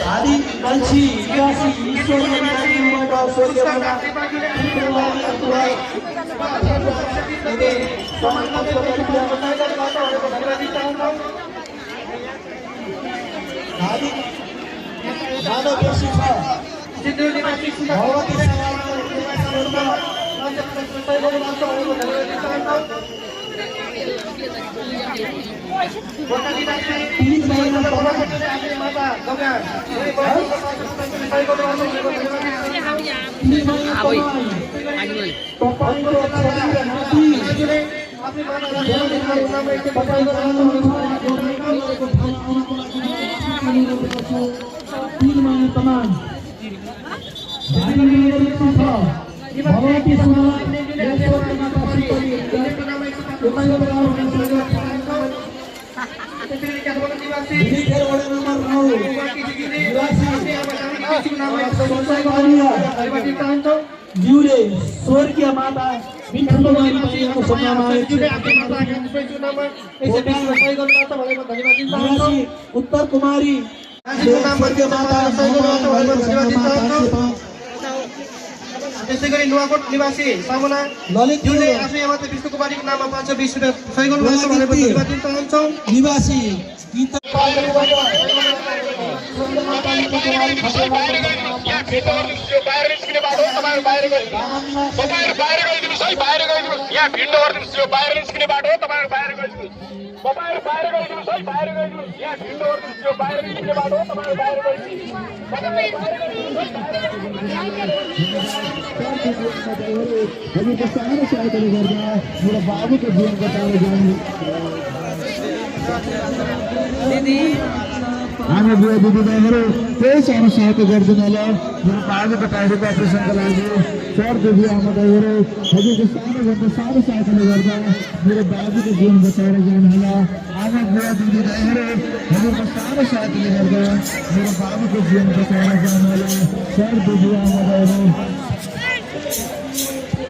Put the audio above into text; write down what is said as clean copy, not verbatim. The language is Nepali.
आदि बल्छी निवासी ईश्वरको नामबाट स्वर्गमा आदि मानव वर्षी छ भगवती जिउले स्वर्गीय माता उत्तर कुमारी त्यसै गरी नुवाकोट निवासी सामुना ललित जुले आफै माता विष्णु कुमारीको नाममा 520 रुपैयाँ सही गर्नुभएको भनेर धन्यवाद दिन चाहन्छौँ। निवासी मेरा बाबू को जीवन बताने जाएंगे हामी बुवा दिदीबहिनीहरू त्यही सानो सहायता गरिदिनु होला। मेरो बाबुको टाइडको अपरेसनको लागि सर दिदी आमाबाईहरू हजुरको सानोभन्दा सानो सहायताले गर्दा मेरो बाबुको जीवन बचाएर जानु होला। आमा बुवा दिदीबहिनीहरू हजुरको सानो सहायताले गर्दा मेरो बाबुको जीवन बचाएर जानु होला। सर दिदी आमाबाईहरू